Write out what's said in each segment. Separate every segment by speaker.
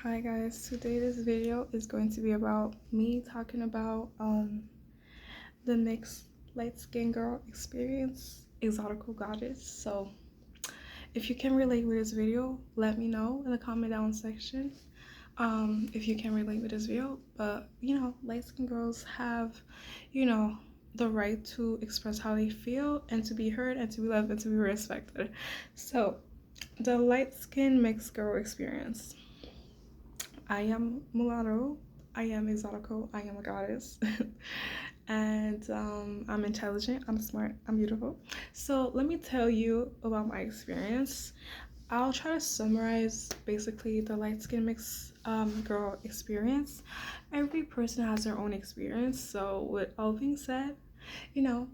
Speaker 1: Hi guys, today this video is going to be about me talking about the mixed light skin girl experience, exotical goddess. So if you can relate with this video, let me know in the comment down section if you can relate with this video. But light skin girls have the right to express how they feel and to be heard and to be loved and to be respected. So the light skin mixed girl experience. I am mulatto, I am exotical, I am a goddess, and I'm intelligent, I'm smart, I'm beautiful. So let me tell you about my experience. I'll try to summarize basically the light skin mix girl experience. Every person has their own experience. So with all being said,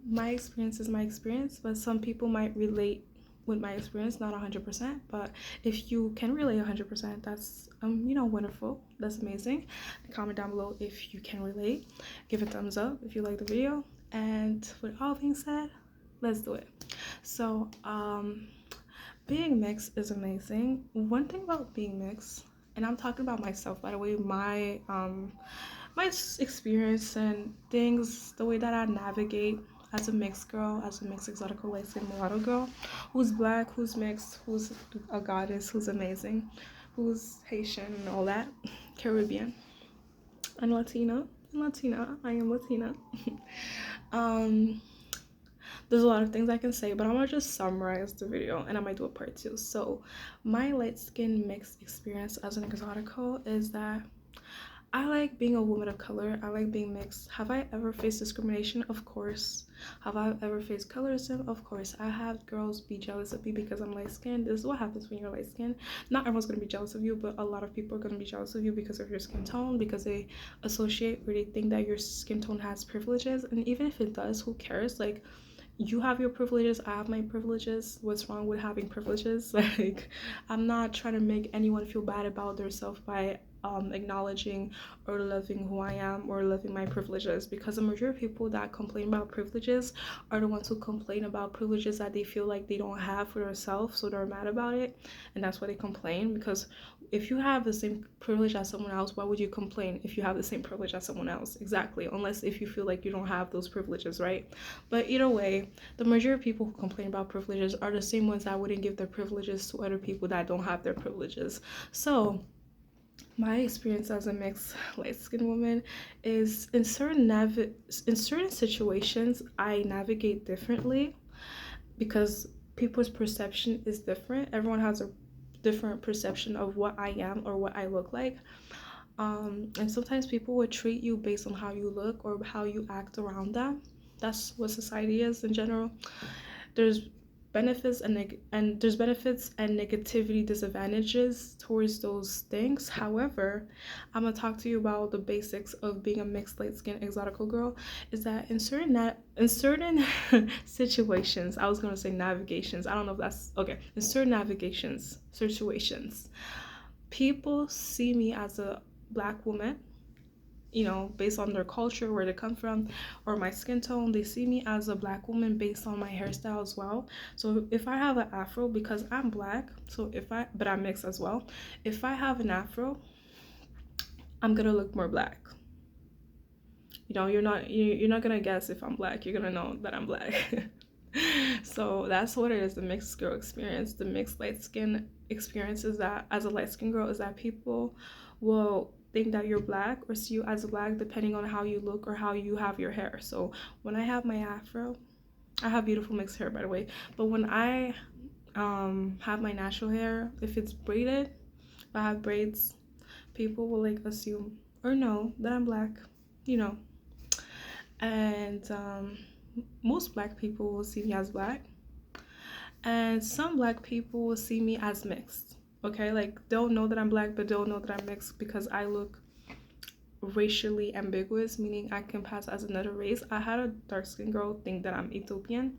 Speaker 1: my experience is my experience, but some people might relate with my experience, not 100%, but if you can relate 100%, that's wonderful, that's amazing. Comment down below if you can relate, give a thumbs up if you like the video, and with all being said, let's do it. So being mixed is amazing. One thing about being mixed, and I'm talking about myself, by the way, my experience and things, the way that I navigate as a mixed girl, as a mixed exotical light skin mulatto girl, who's black, who's mixed, who's a goddess, who's amazing, who's Haitian and all that, Caribbean, and Latina. I am Latina. um, there's a lot of things I can say, but I'm gonna just summarize the video and I might do a part 2. So my light skin mixed experience as an exotical is that I like being a woman of color. I like being mixed. Have I ever faced discrimination? Of course. Have I ever faced colorism? Of course. I had girls be jealous of me because I'm light skinned. This is what happens when you're light skinned. Not everyone's going to be jealous of you, but a lot of people are going to be jealous of you because of your skin tone, because they associate or they think that your skin tone has privileges. And even if it does, who cares? Like, you have your privileges, I have my privileges. What's wrong with having privileges? Like, I'm not trying to make anyone feel bad about themselves by acknowledging or loving who I am or loving my privileges, because the majority of people that complain about privileges are the ones who complain about privileges that they feel like they don't have for themselves, so they're mad about it, and that's why they complain. Because if you have the same privilege as someone else, why would you complain if you have the same privilege as someone else? Exactly, unless if you feel like you don't have those privileges, right? But either way, the majority of people who complain about privileges are the same ones that wouldn't give their privileges to other people that don't have their privileges. So my experience as a mixed light-skinned woman is in certain situations I navigate differently, because people's perception is different. Everyone has a different perception of what I am or what I look like. And sometimes people would treat you based on how you look or how you act around them. That's what society is in general. There's benefits and there's benefits and negativity disadvantages towards those things. However, I'm gonna talk to you about the basics of being a mixed light skin exotical girl. Is that in certain situations, I was gonna say navigations, I don't know if that's okay, in certain navigations situations, people see me as a black woman, based on their culture, where they come from, or my skin tone. They see me as a black woman based on my hairstyle as well. So if I have an afro, because I'm black, but I'm mixed as well, if I have an afro, I'm gonna look more black. You're not gonna guess if I'm black, you're gonna know that I'm black. So that's what it is, the mixed girl experience. The mixed light skin experience is that, as a light skin girl, is that people will think that you're black or see you as black depending on how you look or how you have your hair. So when I have my afro, I have beautiful mixed hair, by the way, but when I have my natural hair, if it's braided, if I have braids, people will like assume or know that I'm black, you know and most black people will see me as black, and some black people will see me as mixed. Okay, like, they'll know that I'm black, but they'll know that I'm mixed because I look racially ambiguous, meaning I can pass as another race. I had a dark skinned girl think that I'm Ethiopian,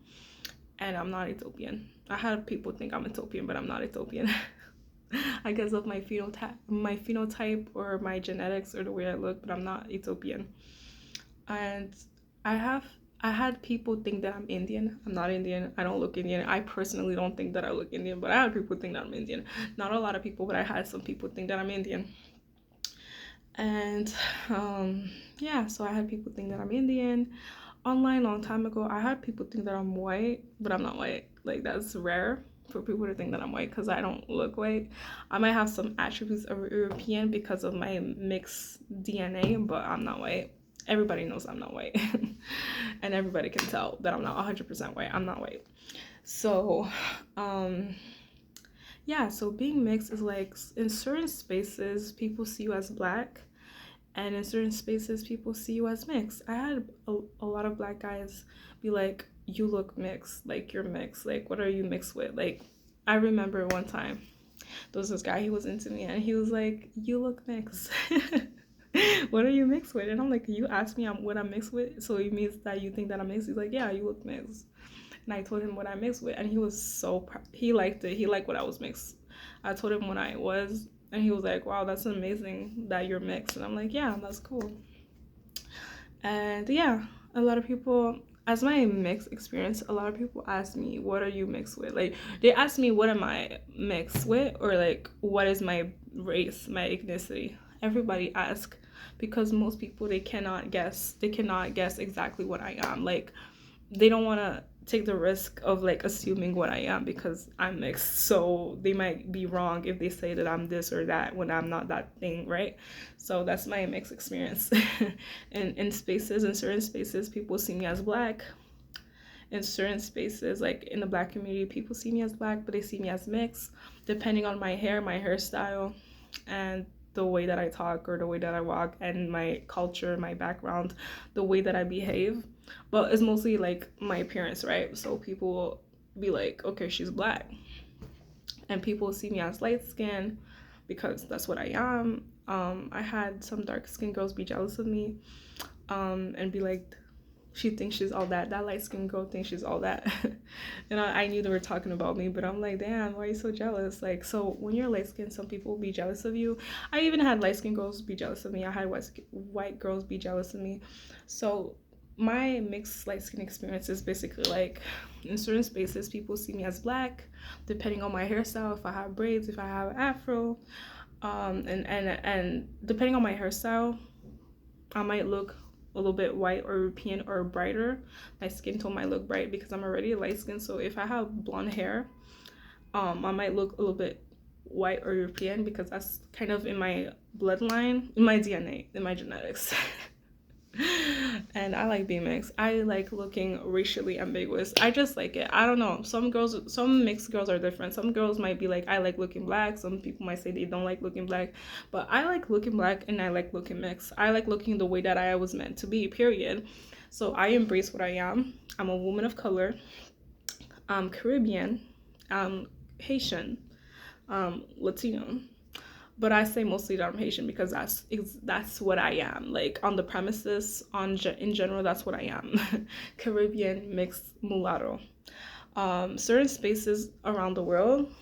Speaker 1: and I'm not Ethiopian. I had people think I'm Ethiopian, but I'm not Ethiopian. I guess of my phenotype or my genetics or the way I look, but I'm not Ethiopian. And I have I had people think that I'm Indian. I'm not Indian. I don't look Indian. I personally don't think that I look Indian, but I had people think that I'm Indian. Not a lot of people, but I had some people think that I'm Indian. And yeah, so I had people think that I'm Indian. Online, long time ago, I had people think that I'm white, but I'm not white. Like, that's rare for people to think that I'm white because I don't look white. I might have some attributes of European because of my mixed DNA, but I'm not white. Everybody knows I'm not white. And everybody can tell that I'm not 100% white. I'm not white. So, um, yeah, so being mixed is like in certain spaces, people see you as black, and in certain spaces, people see you as mixed. I had a lot of black guys be like, "You look mixed, like you're mixed, like what are you mixed with?" Like, I remember one time there was this guy, he was into me, and he was like, "You look mixed." What are you mixed with? And I'm like, you asked me what I'm mixed with, so it means that you think that I'm mixed. He's like, yeah, you look mixed. And I told him what I mixed with, and he was so he liked it. He liked what I was mixed. I told him what I was, and he was like, wow, that's amazing that you're mixed. And I'm like, yeah, that's cool. And yeah, a lot of people, as my mixed experience, a lot of people ask me, what are you mixed with? Like, they ask me, what am I mixed with? Or like, what is my race, my ethnicity? Everybody asks, because most people, they cannot guess. They cannot guess exactly what I am. Like, they don't want to take the risk of like assuming what I am because I'm mixed. So they might be wrong if they say that I'm this or that when I'm not that thing, right? So that's my mixed experience. And in spaces, in certain spaces, people see me as black. In certain spaces, like in the black community, people see me as black, but they see me as mixed, depending on my hair, my hairstyle, and the way that I talk or the way that I walk and my culture, my background, the way that I behave. But it's mostly like my appearance, right? So people will be like, okay, she's black. And people see me as light skin because that's what I am. I had some dark skinned girls be jealous of me and be like, she thinks she's all that. That light skinned girl thinks she's all that. And I knew they were talking about me, but I'm like, damn, why are you so jealous? Like, so when you're light skinned, some people will be jealous of you. I even had light skinned girls be jealous of me. I had white girls be jealous of me. So my mixed light skin experience is basically like in certain spaces, people see me as black, depending on my hairstyle, if I have braids, if I have an afro, and depending on my hairstyle, I might look a little bit white or European or brighter. My skin tone might look bright because I'm already light skin. So if I have blonde hair, I might look a little bit white or European because that's kind of in my bloodline, in my DNA, in my genetics. And I like being mixed. I like looking racially ambiguous. I just like it. I don't know. Some mixed girls are different. Some girls might be like, I like looking black. Some people might say they don't like looking black. But I like looking black and I like looking mixed. I like looking the way that I was meant to be, period. So I embrace what I am. I'm a woman of color. I'm Caribbean. I'm Haitian. Latino, but I say mostly that I'm Haitian because that's what I am. Like on the premises, in general, that's what I am. Caribbean mixed mulatto. Certain spaces around the world,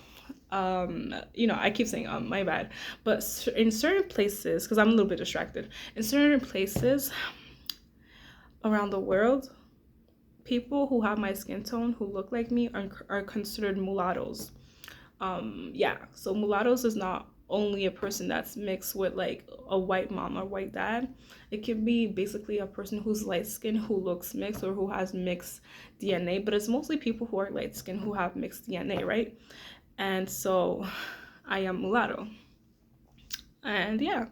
Speaker 1: I keep saying my bad, but in certain places, because I'm a little bit distracted, in certain places around the world, people who have my skin tone who look like me are considered mulattoes. Yeah, so mulattoes is not only a person that's mixed with like a white mom or white dad. It could be basically a person who's light skinned who looks mixed or who has mixed DNA, but it's mostly people who are light skinned who have mixed DNA, right? And so I am mulatto. And yeah,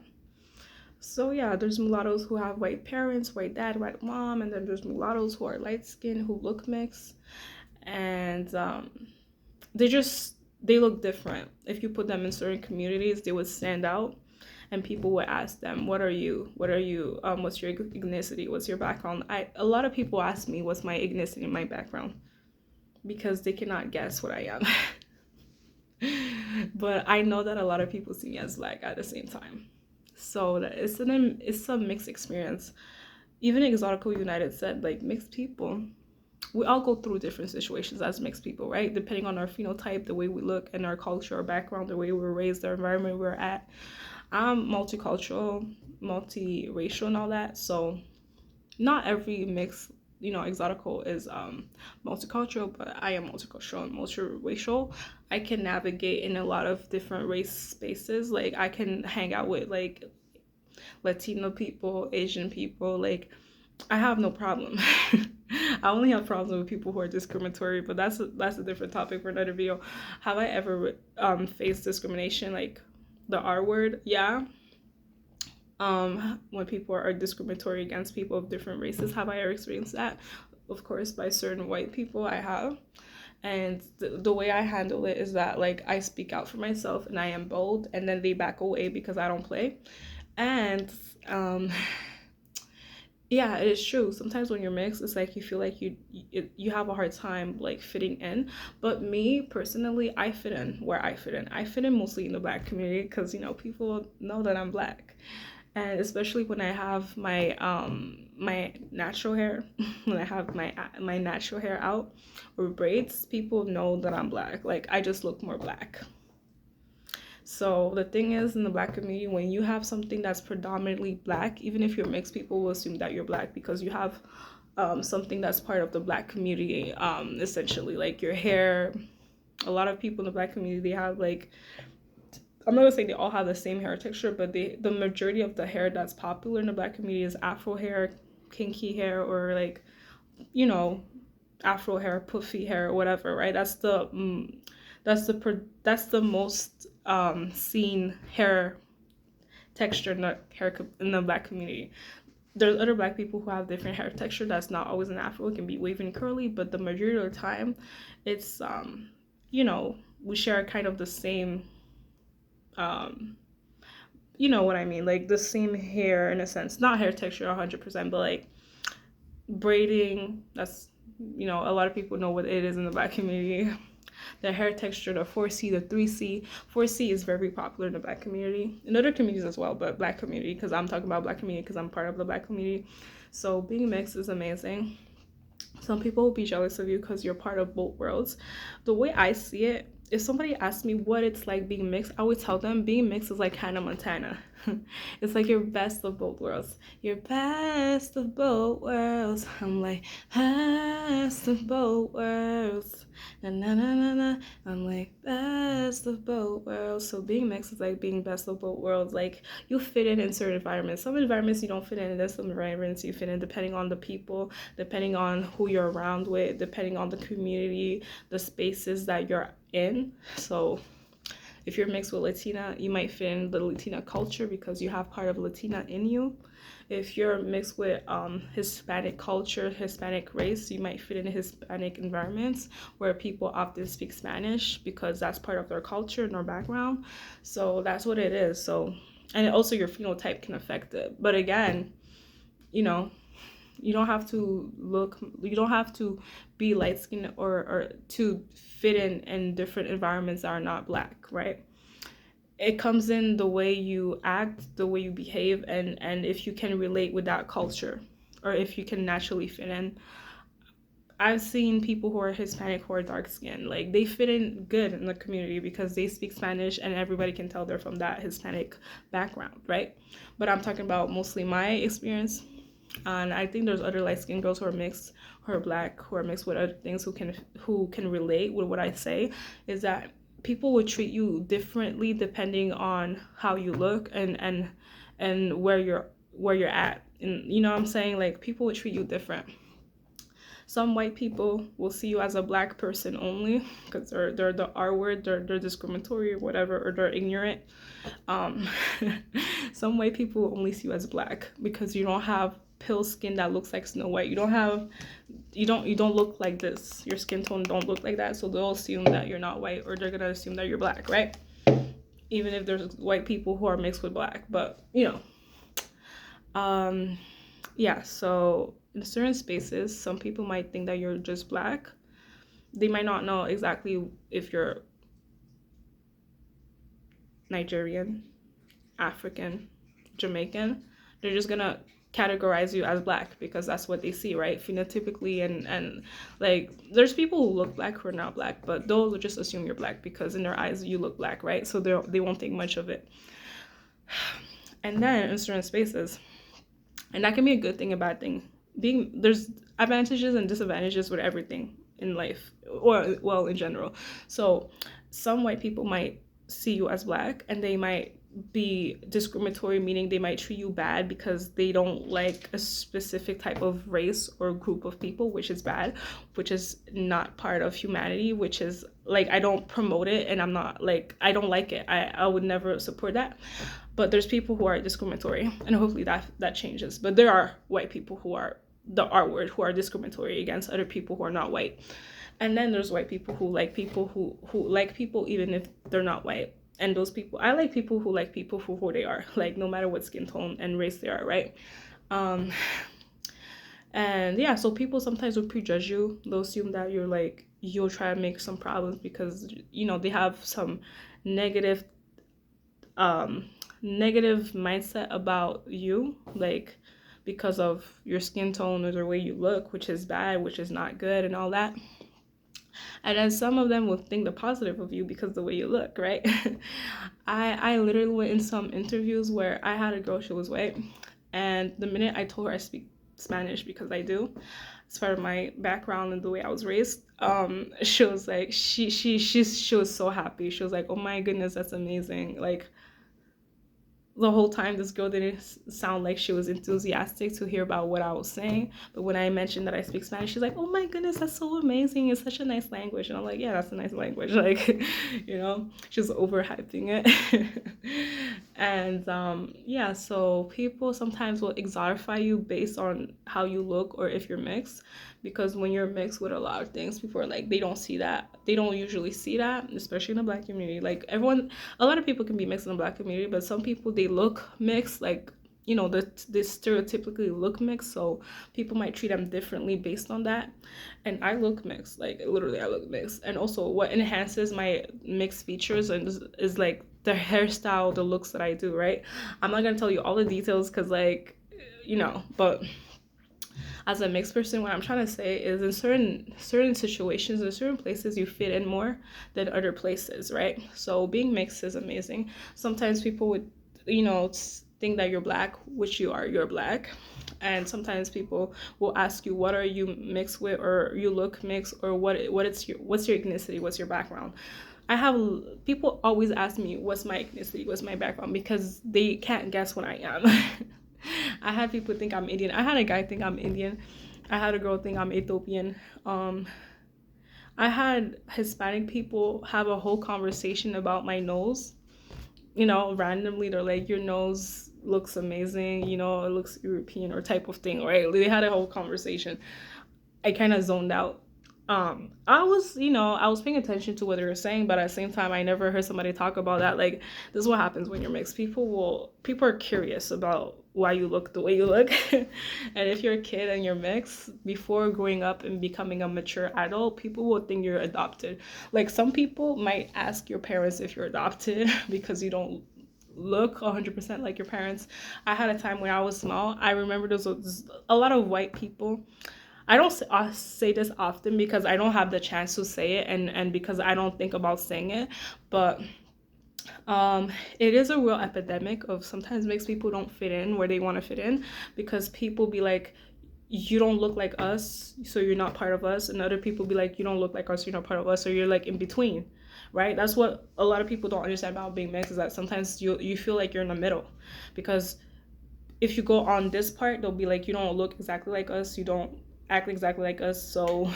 Speaker 1: so yeah, there's mulattoes who have white parents, white dad, white mom, and then there's mulattoes who are light skinned who look mixed. And they just they look different. If you put them in certain communities, they would stand out, and people would ask them, "What are you? What are you? What's your ethnicity? What's your background?" A lot of people ask me, "What's my ethnicity, my background?" Because they cannot guess what I am. But I know that a lot of people see me as black at the same time, so that it's a mixed experience. Even Exotical United said like mixed people, we all go through different situations as mixed people, right? Depending on our phenotype, the way we look, and our culture, our background, the way we were raised, the environment we're at. I'm multicultural, multiracial, and all that. So not every mix, exotical is multicultural, but I am multicultural and multiracial. I can navigate in a lot of different race spaces. Like I can hang out with like Latino people, Asian people, like I have no problem. I only have problems with people who are discriminatory, but that's a different topic for another video. Have I ever faced discrimination, like the R word? Yeah. When people are discriminatory against people of different races, have I ever experienced that? Of course, by certain white people, I have. And the way I handle it is that, like, I speak out for myself and I am bold, and then they back away because I don't play. And yeah, it is true. Sometimes when you're mixed, it's like you feel like you have a hard time like fitting in. But me personally, I fit in where I fit in. I fit in mostly in the Black community because people know that I'm Black, and especially when I have my natural hair, when I have my natural hair out or braids, people know that I'm Black. Like I just look more Black. So the thing is, in the Black community, when you have something that's predominantly Black, even if you're mixed, people will assume that you're Black because you have something that's part of the Black community, essentially, like your hair. A lot of people in the Black community, they have like, I'm not gonna say they all have the same hair texture, but the majority of the hair that's popular in the Black community is Afro hair, kinky hair, or like, Afro hair, puffy hair, or whatever, right? That's the most seen hair texture in the Black community. There's other Black people who have different hair texture that's not always an Afro. It can be wavy and curly, but the majority of the time, it's we share kind of the same, you know what I mean, like the same hair in a sense, not hair texture 100%, but like braiding. That's a lot of people know what it is in the Black community. The hair texture, the 4C, the 3C. 4C is very popular in the Black community, in other communities as well, but Black community, because I'm talking about Black community because I'm part of the Black community. So being mixed is amazing. Some people will be jealous of you because you're part of both worlds. The way I see it, if somebody asks me what it's like being mixed, I would tell them being mixed is like Hannah Montana. It's like your best of both worlds. Your best of both worlds. I'm like, best of both worlds. Na na na na na. I'm like, best of both worlds. So being mixed is like being best of both worlds. Like you fit in certain environments. Some environments you don't fit in, and there's some environments you fit in depending on the people, depending on who you're around with, depending on the community, the spaces that you're in. So if you're mixed with Latina, you might fit in the Latina culture because you have part of Latina in you. If you're mixed with Hispanic culture, Hispanic race, you might fit in Hispanic environments where people often speak Spanish because that's part of their culture and their background. So that's what it is. So, and also your phenotype can affect it. But again, you don't have to be light skinned or to fit in different environments that are not Black, right? It comes in the way you act, the way you behave, and if you can relate with that culture, or if you can naturally fit in. I've seen people who are Hispanic who are dark skinned, like they fit in good in the community because they speak Spanish and everybody can tell they're from that Hispanic background, right? But I'm talking about mostly my experience. And I think there's other light-skinned girls who are mixed, who are Black, who are mixed with other things, who can relate with what I say, is that people will treat you differently depending on how you look and where you're at. And you know what I'm saying? Like people will treat you different. Some white people will see you as a Black person only because they're the R word, they're discriminatory or whatever, or they're ignorant. Some white people will only see you as Black because you don't have pale skin that looks like Snow White. You don't look like this. Your skin tone don't look like that, so they'll assume that you're not white, or they're gonna assume that you're Black, right? Even if there's white people who are mixed with Black, but yeah. So in certain spaces, some people might think that you're just Black. They might not know exactly if you're Nigerian, African, Jamaican. They're just gonna categorize you as Black because that's what they see, right? Phenotypically, and like there's people who look Black who are not Black, but they'll just assume you're Black because in their eyes you look Black, right? So they won't think much of it. And then in certain spaces, and that can be a good thing, a bad thing. There's advantages and disadvantages with everything in life, or well, in general. So some white people might see you as Black and they might be discriminatory, meaning they might treat you bad because they don't like a specific type of race or group of people, which is bad, which is not part of humanity, which is like, I don't promote it, and I'm not like, I don't like it. I would never support that. But there's people who are discriminatory, and hopefully that changes. But there are white people who are the R word, who are discriminatory against other people who are not white. And then there's white people who like people even if they're not white. And those people, I like people for who they are, like no matter what skin tone and race they are, right? um and yeah, so people sometimes will prejudge you. They'll assume that you're like, you'll try to make some problems because they have some negative um negative mindset about you, like because of your skin tone or the way you look, which is bad, which is not good, and all that. And then some of them will think the positive of you because of the way you look, right? I literally went in some interviews where I had a girl, she was white, and the minute I told her I speak Spanish, because I do, it's part of my background and the way I was raised, she was like, she was so happy. She was like, oh my goodness, that's amazing. Like, the whole time this girl didn't sound like she was enthusiastic to hear about what I was saying. But when I mentioned that I speak Spanish, she's like, oh my goodness, that's so amazing. It's such a nice language. And I'm like, yeah, that's a nice language. Like, she's overhyping it. And yeah, so people sometimes will exotify you based on how you look or if you're mixed. Because when you're mixed with a lot of things, people are like, they don't see that. They don't usually see that, especially in the Black community. Like, a lot of people can be mixed in the Black community, but some people, they look mixed, like, they stereotypically look mixed, so people might treat them differently based on that. And I look mixed, like, literally I look mixed. And also what enhances my mixed features and is like the hairstyle, the looks that I do, right? I'm not gonna tell you all the details because, like, but as a mixed person, what I'm trying to say is, in certain situations, in certain places, you fit in more than other places, right? So being mixed is amazing. Sometimes people would, think that you're Black, which you are. You're Black. And sometimes people will ask you, what are you mixed with, or you look mixed, or what's your ethnicity, what's your background. I have People always ask me, what's my ethnicity, what's my background, because they can't guess what I am. I had people think I'm Indian. I had a guy think I'm Indian. I had a girl think I'm Ethiopian. I had Hispanic people have a whole conversation about my nose. Randomly, they're like, your nose looks amazing, it looks European or type of thing, right? They had a whole conversation. I kind of zoned out. I was paying attention to what they were saying, but at the same time, I never heard somebody talk about that. Like, this is what happens when you're mixed. People are curious about why you look the way you look. And if you're a kid and you're mixed, before growing up and becoming a mature adult, people will think you're adopted. Like, some people might ask your parents if you're adopted because you don't look 100% like your parents. I had a time when I was small. I remember there was a lot of white people. I don't say this often because I don't have the chance to say it, and because I don't think about saying it, but it is a real epidemic of sometimes mixed people don't fit in where they want to fit in, because people be like, you don't look like us, so you're not part of us, and other people be like, you don't look like us, you're not part of us, so you're like in between, right? That's what a lot of people don't understand about being mixed, is that sometimes you feel like you're in the middle, because if you go on this part, they'll be like, you don't look exactly like us, you don't act exactly like us, so,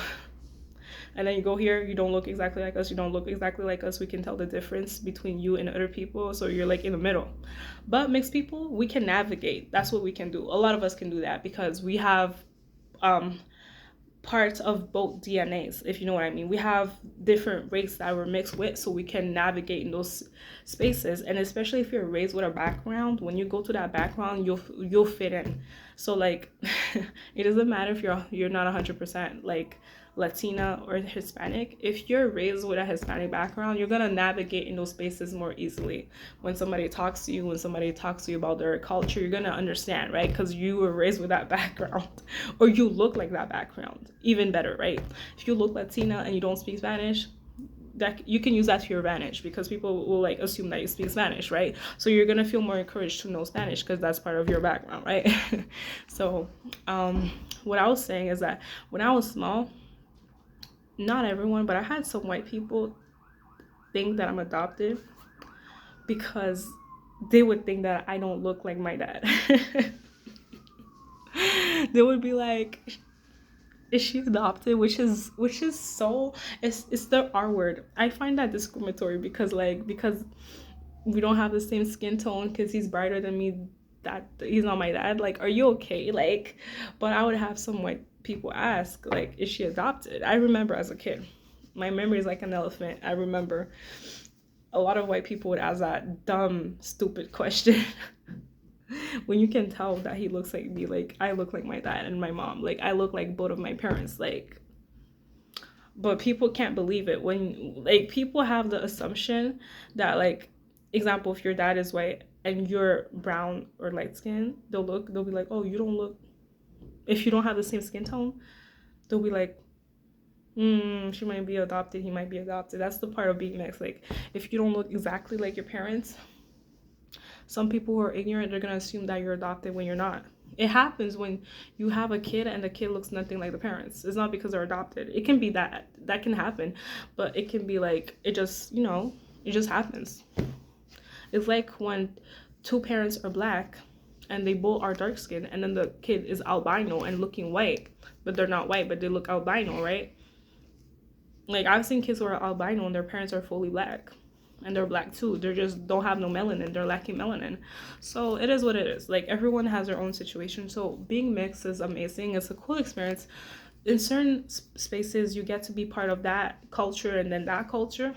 Speaker 1: and then you go here, you don't look exactly like us, you don't look exactly like us, we can tell the difference between you and other people, so you're like in the middle. But mixed people, we can navigate. That's what we can do. A lot of us can do that because we have parts of both DNAs, if you know what I mean. We have different races that we're mixed with, so we can navigate in those spaces. And especially if you're raised with a background, when you go to that background, you'll fit in. So like, it doesn't matter if you're not 100% like Latina or Hispanic. If you're raised with a Hispanic background, you're gonna navigate in those spaces more easily. When somebody talks to you about their culture, you're gonna understand, right? Because you were raised with that background, or you look like that background. Even better, right? If you look Latina and you don't speak Spanish, that you can use that to your advantage, because people will like assume that you speak Spanish, right? So you're gonna feel more encouraged to know Spanish because that's part of your background, right? So what I was saying is that when I was small, not everyone, but I had some white people think that I'm adopted because they would think that I don't look like my dad. They would be like, is she adopted? Which is so, it's the R word. I find that discriminatory because because we don't have the same skin tone, because he's brighter than me, that he's not my dad. Like, are you okay? Like, but I would have some white people ask, like, is she adopted? I remember as a kid, my memory is like an elephant. I remember a lot of white people would ask that dumb, stupid question. When you can tell that he looks like me, like I look like my dad and my mom, like I look like both of my parents, like, but people can't believe it when, like, people have the assumption that, like, example, if your dad is white and you're brown or light skin, they'll be like, oh, you don't look, if you don't have the same skin tone, they'll be like, she might be adopted, he might be adopted. That's the part of being mixed. Like, if you don't look exactly like your parents, some people who are ignorant, they're gonna assume that you're adopted when you're not. It happens when you have a kid and the kid looks nothing like the parents. It's not because they're adopted. It can be that can happen, but it can be like, it just, it just happens. It's like when two parents are black and they both are dark skinned, and then the kid is albino and looking white, but they're not white, but they look albino, right? Like, I've seen kids who are albino and their parents are fully black, and they're black too. They just don't have no melanin. They're lacking melanin. So it is what it is. Like, everyone has their own situation. So being mixed is amazing. It's a cool experience. In certain spaces, you get to be part of that culture and then that culture.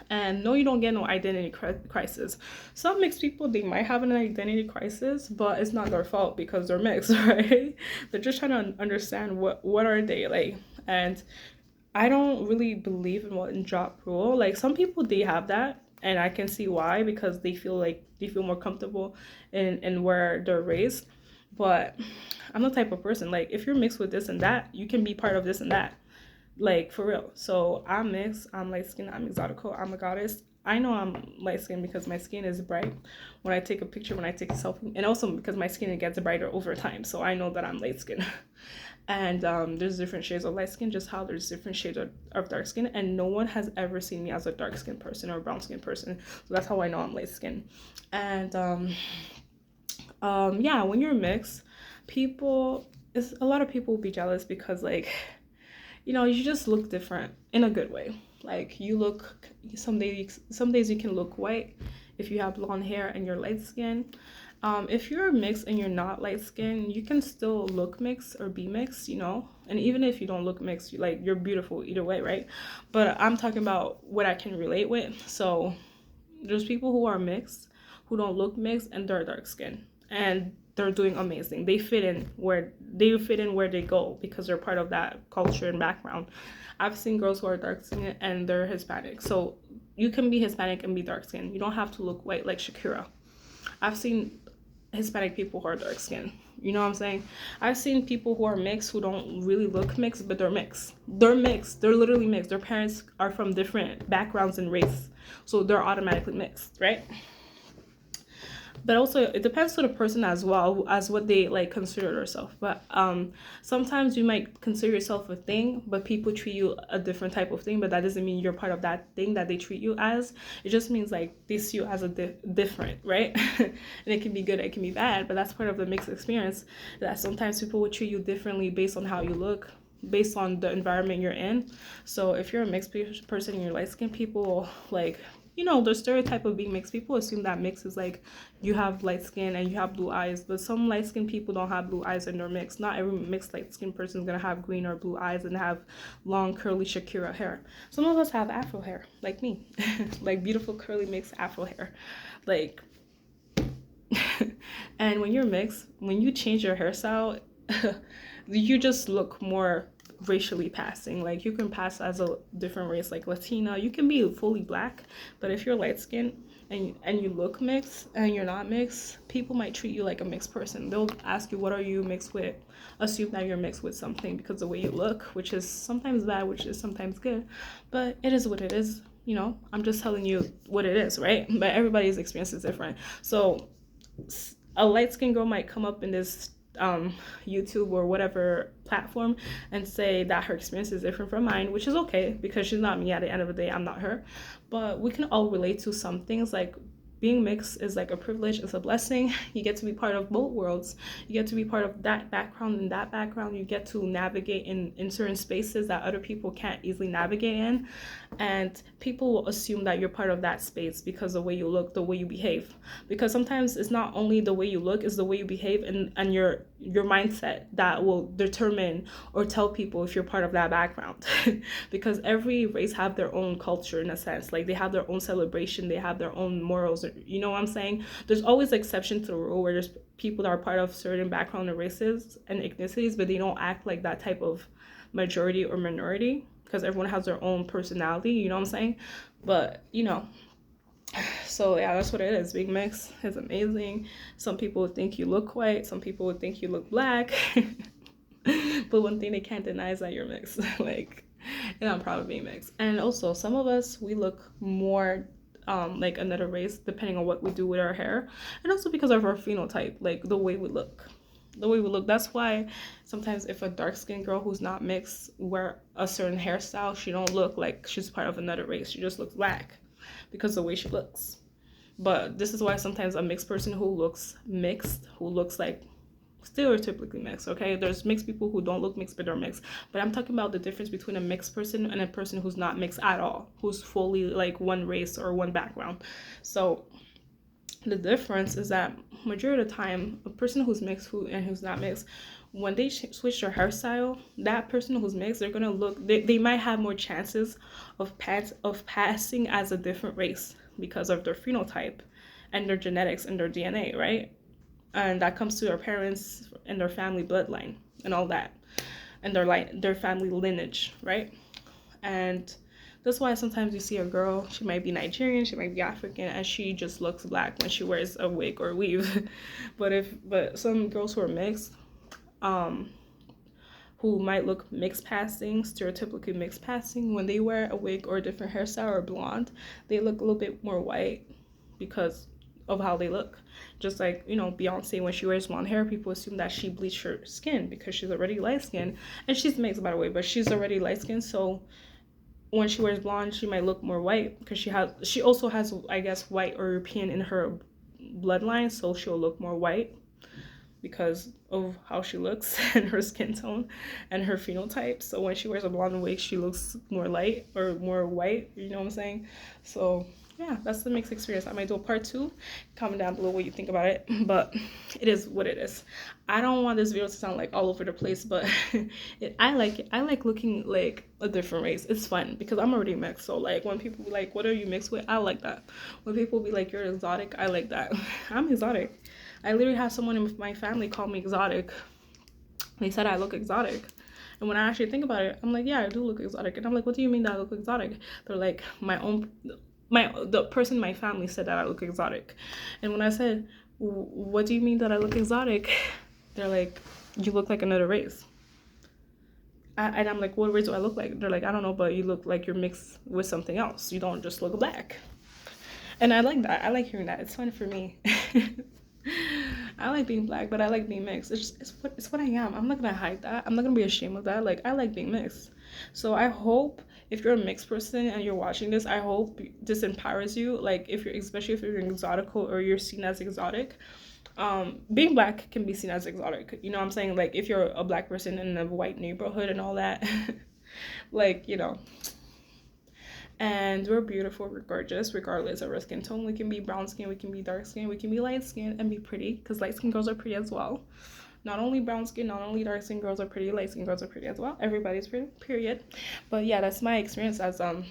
Speaker 1: And no, you don't get no identity crisis. Some mixed people, they might have an identity crisis, but it's not their fault because they're mixed, right? They're just trying to understand what are they like. And I don't really believe in one drop rule. Like, some people, they have that, and I can see why, because they feel more comfortable in where they're raised. But I'm the type of person, like, if you're mixed with this and that, you can be part of this and that. Like, for real. So I'm mixed, I'm light skinned, I'm exotical, I'm a goddess. I know I'm light skinned because my skin is bright when I take a picture, when I take a selfie, and also because my skin gets brighter over time. So I know that I'm light skinned. And there's different shades of light skin, just how there's different shades of dark skin, and no one has ever seen me as a dark skinned person or a brown skinned person. So that's how I know I'm light skinned. And yeah, when you're mixed, a lot of people will be jealous because, like, you just look different in a good way. Like, you look, some days you can look white if you have blonde hair and you're light skinned. If you're mixed and you're not light skinned, you can still look mixed or be mixed, and even if you don't look mixed, you're beautiful either way, right? But I'm talking about what I can relate with. So there's people who are mixed, who don't look mixed, and they're dark skinned, and they're doing amazing. They fit in where they go because they're part of that culture and background. I've seen girls who are dark skinned and they're Hispanic. So you can be Hispanic and be dark skinned. You don't have to look white like Shakira. I've seen Hispanic people who are dark skinned. You know what I'm saying? I've seen people who are mixed who don't really look mixed, but they're mixed. They're mixed. They're literally mixed. Their parents are from different backgrounds and race. So they're automatically mixed, right? But also, it depends on the person as well as what they like consider themselves. But sometimes you might consider yourself a thing, but people treat you a different type of thing, but that doesn't mean you're part of that thing that they treat you as. It just means, like, they see you as a different, right? And it can be good, it can be bad, but that's part of the mixed experience, that sometimes people will treat you differently based on how you look, based on the environment you're in. So if you're a mixed person and you're light skinned, people, like, the stereotype of being mixed, people assume that mixed is like you have light skin and you have blue eyes, but some light skinned people don't have blue eyes and they're mixed. Not every mixed light skinned person is gonna have green or blue eyes and have long curly Shakira hair. Some of us have afro hair, like me. Like, beautiful curly mixed afro hair, like. And when you're mixed, when you change your hairstyle, you just look more racially passing. Like, you can pass as a different race, like Latina. You can be fully black, but if you're light skinned and you look mixed and you're not mixed, people might treat you like a mixed person. They'll ask you, what are you mixed with? Assume that you're mixed with something because the way you look, which is sometimes bad, which is sometimes good, but it is what it is. I'm just telling you what it is, right? But everybody's experience is different. So a light skinned girl might come up in this YouTube or whatever platform and say that her experience is different from mine, which is okay because she's not me. At the end of the day, I'm not her. But we can all relate to some things. Like, being mixed is like a privilege, it's a blessing. You get to be part of both worlds. You get to be part of that background and that background. You get to navigate in certain spaces that other people can't easily navigate in. And people will assume that you're part of that space because the way you look, the way you behave. Because sometimes it's not only the way you look, it's the way you behave and your mindset that will determine or tell people if you're part of that background. Because every race have their own culture in a sense. Like they have their own celebration, they have their own morals. You know what I'm saying? There's always exception to the rule where there's people that are part of certain background and races and ethnicities, but they don't act like that type of majority or minority because everyone has their own personality. You know what I'm saying? But so yeah, that's what it is. Being mixed is amazing. Some people would think you look white, some people would think you look black. But one thing they can't deny is that you're mixed. And I'm proud of being mixed. And also, some of us, we look more like another race depending on what we do with our hair, and also because of our phenotype, like the way we look. That's why sometimes if a dark-skinned girl who's not mixed wear a certain hairstyle, she don't look like she's part of another race. She just looks black because of the way she looks. But this is why sometimes a mixed person who looks mixed, who looks like stereotypically mixed, okay? There's mixed people who don't look mixed but are mixed. But I'm talking about the difference between a mixed person and a person who's not mixed at all, who's fully like one race or one background. So the difference is that majority of the time, a person who's mixed and who's not mixed, when they switch their hairstyle, that person who's mixed, they're gonna look, they might have more chances of passing as a different race because of their phenotype and their genetics and their DNA, right? And that comes to their parents and their family bloodline and all that, and their family lineage, right? And that's why sometimes you see a girl, she might be Nigerian, she might be African, and she just looks black when she wears a wig or a weave. But some girls who are mixed, who might look mixed passing, stereotypically mixed passing, when they wear a wig or a different hairstyle or blonde, they look a little bit more white because of how they look. Just like, Beyonce, when she wears blonde hair, people assume that she bleached her skin because she's already light skinned, and she's mixed, by the way, but she's already light skinned. So when she wears blonde, she might look more white because she also has, I guess, white or European in her bloodline, so she'll look more white because of how she looks and her skin tone and her phenotype. So when she wears a blonde wig, she looks more light or more white, you know what I'm saying? So yeah, that's the mixed experience. I might do a part 2. Comment down below what you think about it, but it is what it is. I don't want this video to sound like all over the place, but I like it. I like looking like a different race. It's fun because I'm already mixed. So like when people be like, what are you mixed with? I like that. When people be like, you're exotic, I like that. I'm exotic. I literally have someone in my family call me exotic. They said I look exotic. And when I actually think about it, I'm like, yeah, I do look exotic. And I'm like, what do you mean that I look exotic? They're like, the person in my family said that I look exotic. And when I said, what do you mean that I look exotic? They're like, you look like another race. And I'm like, what race do I look like? They're like, I don't know, but you look like you're mixed with something else. You don't just look black. And I like that. I like hearing that. It's fun for me. I like being black, but I like being mixed. It's what I am. I'm not gonna hide that. I'm not gonna be ashamed of that. Like, I like being mixed. So I hope if you're a mixed person and you're watching this, I hope this empowers you. Like, especially if you're an exotical or you're seen as exotic. Being black can be seen as exotic. You know what I'm saying? Like, if you're a black person in a white neighborhood and all that, like, and we're beautiful, we're gorgeous, regardless of our skin tone. We can be brown skin, we can be dark skin, we can be light skin and be pretty, because light skin girls are pretty as well. Not only brown skin, not only dark skin girls are pretty, light skin girls are pretty as well. Everybody's pretty, period. But yeah, that's my experience as a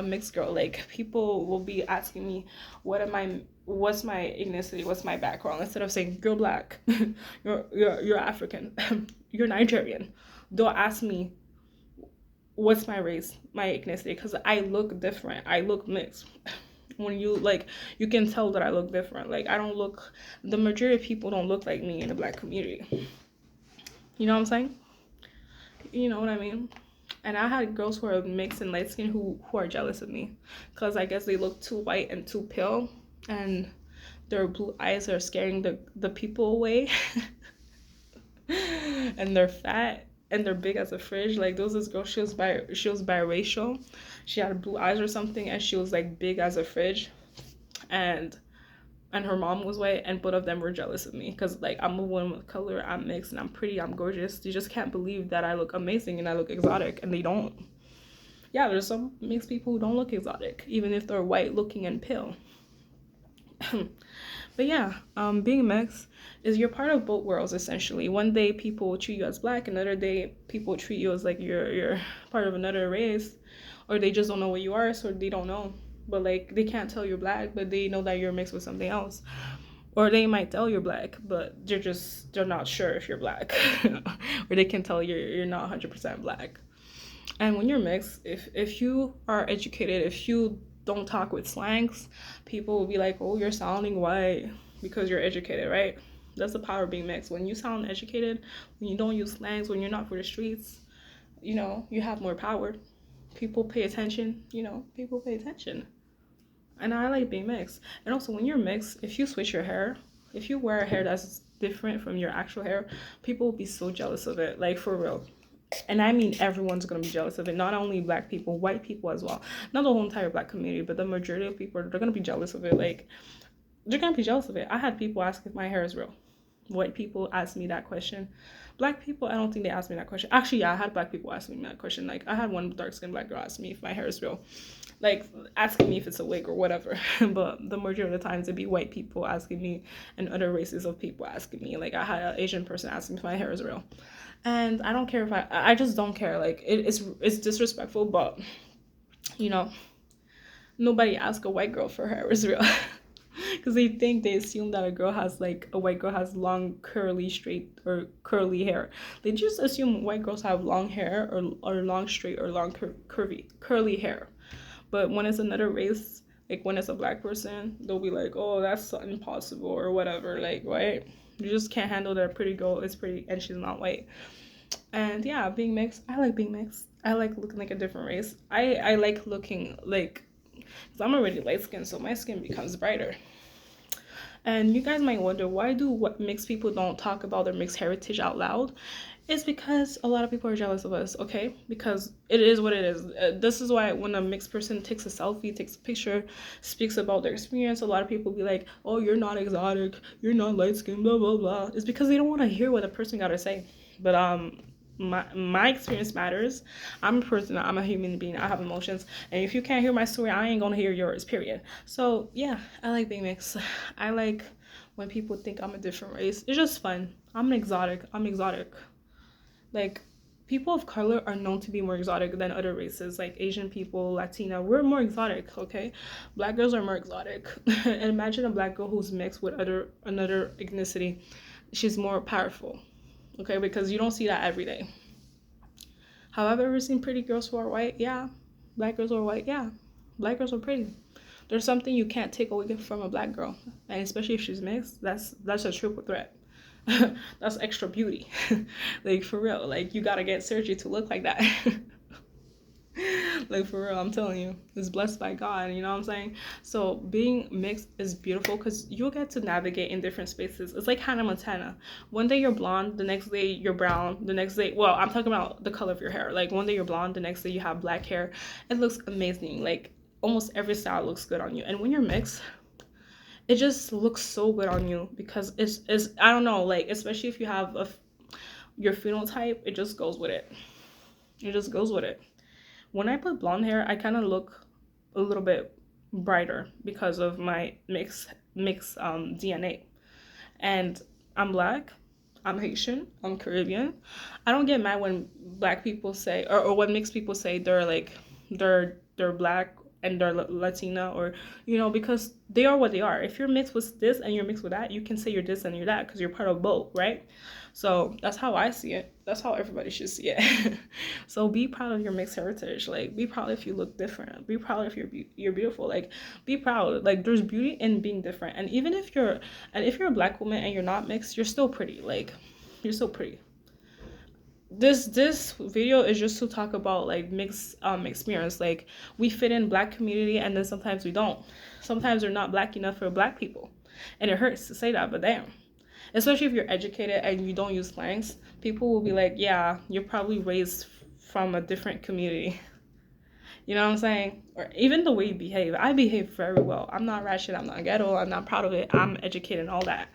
Speaker 1: mixed girl. Like, people will be asking me, what's my ethnicity, what's my background, instead of saying you're black, you're African, you're Nigerian. They'll ask me what's my race, my ethnicity, because I look different. I look mixed. When you can tell that I look different. Like, the majority of people don't look like me in the black community. You know what I'm saying? You know what I mean? And I had girls who are mixed and light skin who are jealous of me, because I guess they look too white and too pale, and their blue eyes are scaring the people away. And they're fat and they're big as a fridge. Like, there was this girl, she was biracial. She had blue eyes or something, and she was like big as a fridge. And and her mom was white, and both of them were jealous of me because like I'm a woman of color, I'm mixed, and I'm pretty, I'm gorgeous. They just can't believe that I look amazing and I look exotic, and they don't. Yeah, there's some mixed people who don't look exotic, even if they're white looking and pale. But yeah, being mixed is you're part of both worlds essentially. One day people will treat you as black, another day people treat you as like you're part of another race, or they just don't know what you are, so they don't know. But like they can't tell you're black, but they know that you're mixed with something else. Or they might tell you're black, but they're not sure if you're black, or they can tell you're not 100% black. And when you're mixed, if you are educated, if you don't talk with slangs, people will be like, oh, you're sounding white because you're educated, right? That's the power of being mixed. When you sound educated, when you don't use slangs, when you're not for the streets, you have more power. People pay attention, people pay attention. And I like being mixed. And also, when you're mixed, if you switch your hair, if you wear a hair that's different from your actual hair, people will be so jealous of it, like for real. And I mean everyone's gonna be jealous of it, not only black people, white people as well. Not the whole entire black community, but the majority of people, they're gonna be jealous of it. Like, they're gonna be jealous of it. I had people ask if my hair is real. White people asked me that question. Black people, I don't think they asked me that question. Actually, yeah, I had black people ask me that question. Like, I had one dark-skinned black girl ask me if my hair is real, like asking me if it's a wig or whatever. But the majority of the times it'd be white people asking me, and other races of people asking me. Like, I had an Asian person asking if my hair is real, and I don't care if I just don't care. Like, it's disrespectful, but nobody asked a white girl for her hair is real. Because they assume that a white girl has long curly straight or curly hair. They just assume white girls have long hair or long straight or long curly hair. But when it's another race, like when it's a black person, they'll be like, oh, that's impossible or whatever. Like, right? You just can't handle that a pretty girl is pretty and she's not white. And yeah, being mixed, I like being mixed. I like looking like a different race. I like looking like, because I'm already light skinned, so my skin becomes brighter. And you guys might wonder, why do what mixed people don't talk about their mixed heritage out loud? It's because a lot of people are jealous of us, okay? Because it is what it is. This is why when a mixed person takes a selfie, takes a picture, speaks about their experience, a lot of people be like, oh, you're not exotic, you're not light skinned, blah, blah, blah. It's because they don't want to hear what a person got to say. But my experience matters. I'm a person, I'm a human being, I have emotions, and if you can't hear my story, I ain't gonna hear yours, period. So yeah, I like being mixed. I like when people think I'm a different race. It's just fun. I'm exotic. Like, people of color are known to be more exotic than other races, like Asian people, Latina. We're more exotic, okay? Black girls are more exotic. And imagine a black girl who's mixed with another ethnicity. She's more powerful, okay? Because you don't see that every day. Have I ever seen pretty girls who are white? Yeah. Black girls who are white? Yeah. Black girls are pretty. There's something you can't take away from a black girl, and especially if she's mixed, that's a triple threat. That's extra beauty. Like, for real, like, you gotta get surgery to look like that. Like, for real, I'm telling you, it's blessed by God, you know what I'm saying? So being mixed is beautiful because you'll get to navigate in different spaces. It's like Hannah Montana. One day you're blonde, the next day you're brown, the next day, well, I'm talking about the color of your hair. Like, one day you're blonde, the next day you have black hair. It looks amazing. Like, almost every style looks good on you. And when you're mixed, it just looks so good on you because it's I don't know, like, especially if you have your phenotype, it just goes with it. It just goes with it. When I put blonde hair, I kind of look a little bit brighter because of my mixed DNA. And I'm black, I'm Haitian, I'm Caribbean. I don't get mad when black people say, or when mixed people say they're black and they're Latina, or because they are what they are. If you're mixed with this and you're mixed with that, you can say you're this and you're that because you're part of both, right? So that's how I see it. That's how everybody should see it. So be proud of your mixed heritage. Like, be proud if you look different. Be proud if you're beautiful. Like, be proud. Like, there's beauty in being different. And even if you're a black woman and you're not mixed, you're still pretty. Like, you're still pretty. This video is just to talk about like mixed experience. Like, we fit in black community and then sometimes we don't. Sometimes we're not black enough for black people, and it hurts to say that, but damn. Especially if you're educated and you don't use slangs, people will be like, yeah, you're probably raised from a different community. You know what I'm saying? Or even the way you behave. I behave very well. I'm not ratchet. I'm not ghetto. I'm not proud of it. I'm educated and all that.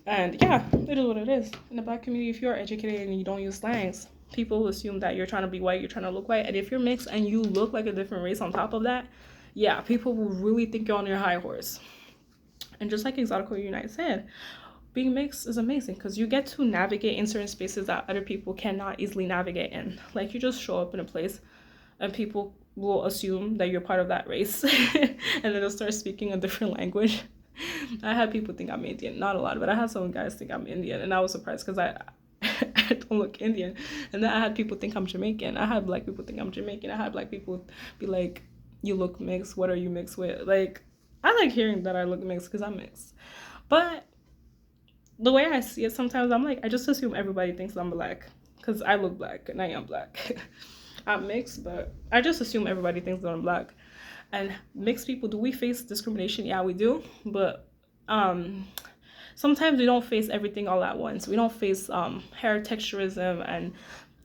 Speaker 1: And yeah, it is what it is. In the black community, if you're educated and you don't use slangs, people assume that you're trying to be white, you're trying to look white. And if you're mixed and you look like a different race on top of that, yeah, people will really think you're on your high horse. And just like Exotical Unite said, being mixed is amazing because you get to navigate in certain spaces that other people cannot easily navigate in. Like you just show up in a place and people will assume that you're part of that race and then they'll start speaking a different language. I had people think I'm Indian, not a lot, but I had some guys think I'm Indian, and I was surprised because I don't look Indian. And then I had people think I'm Jamaican. I had black people think I'm Jamaican. I had black people be like, "You look mixed. What are you mixed with?" Like, I like hearing that I look mixed because I'm mixed. But the way I see it, sometimes I'm like, I just assume everybody thinks I'm black because I look black and I am black. I'm mixed, but I just assume everybody thinks that I'm black. And mixed people, do we face discrimination? Yeah, we do. But sometimes we don't face everything all at once. We don't face hair texturism, and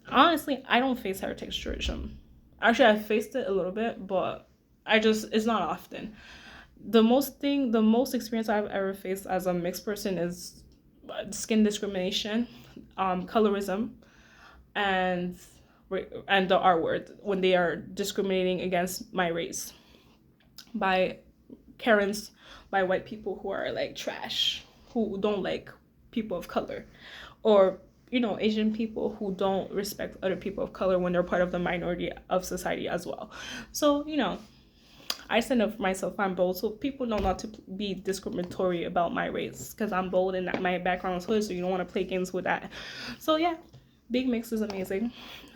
Speaker 1: honestly, I don't face hair texturism. Actually, I faced it a little bit, but it's not often. The most experience I've ever faced as a mixed person is skin discrimination, colorism, and the R word when they are discriminating against my race by Karens, by white people who are like trash, who don't like people of color, or Asian people who don't respect other people of color when they're part of the minority of society as well. So I stand up for myself. I'm bold, so people know not to be discriminatory about my race because I'm bold and my background is hood. So you don't want to play games with that. So yeah, being mixed is amazing.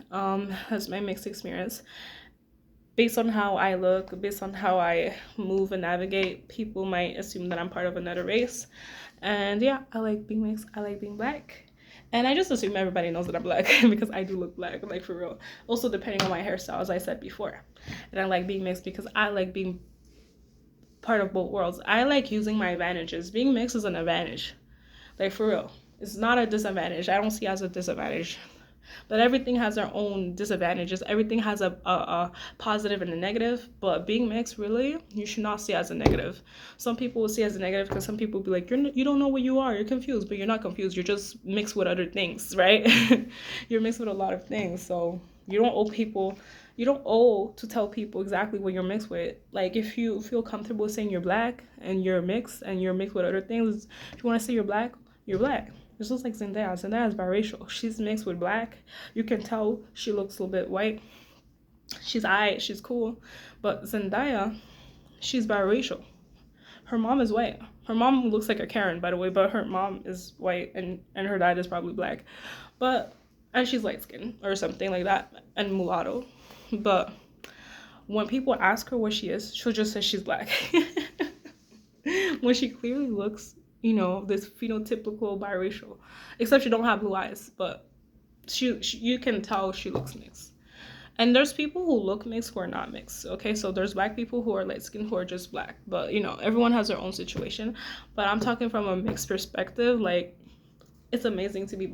Speaker 1: That's my mixed experience. Based on how I look, based on how I move and navigate, people might assume that I'm part of another race. And yeah, I like being mixed. I like being black. And I just assume everybody knows that I'm black because I do look black, like for real. Also, depending on my hairstyle, as I said before. And I like being mixed because I like being part of both worlds. I like using my advantages. Being mixed is an advantage. Like for real. It's not a disadvantage. I don't see it as a disadvantage. But everything has their own disadvantages. Everything has a positive and a negative. But being mixed, really, you should not see it as a negative. Some people will see it as a negative because some people will be like, you don't know what you are. You're confused. But you're not confused. You're just mixed with other things, right? You're mixed with a lot of things. So you don't owe to tell people exactly what you're mixed with. Like if you feel comfortable saying you're black and you're mixed with other things, if you want to say you're black, you're black. It's just like Zendaya. Zendaya is biracial. She's mixed with black. You can tell she looks a little bit white. She's aight. She's cool. But Zendaya, she's biracial. Her mom is white. Her mom looks like a Karen, by the way, but her mom is white and her dad is probably black. And she's light skinned or something like that, and mulatto. But when people ask her what she is, she'll just say she's black. When she clearly looks this phenotypical biracial, except she don't have blue eyes, but she you can tell she looks mixed. And there's people who look mixed who are not mixed. Okay, so there's black people who are light skinned who are just black, but everyone has their own situation. But I'm talking from a mixed perspective. Like, it's amazing to be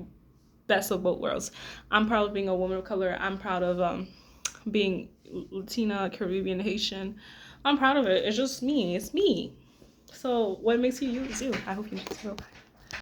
Speaker 1: best of both worlds. I'm proud of being a woman of color. I'm proud of being Latina, Caribbean, Haitian. I'm proud of it. It's just me. It's me. So what makes you you is you. I hope you know.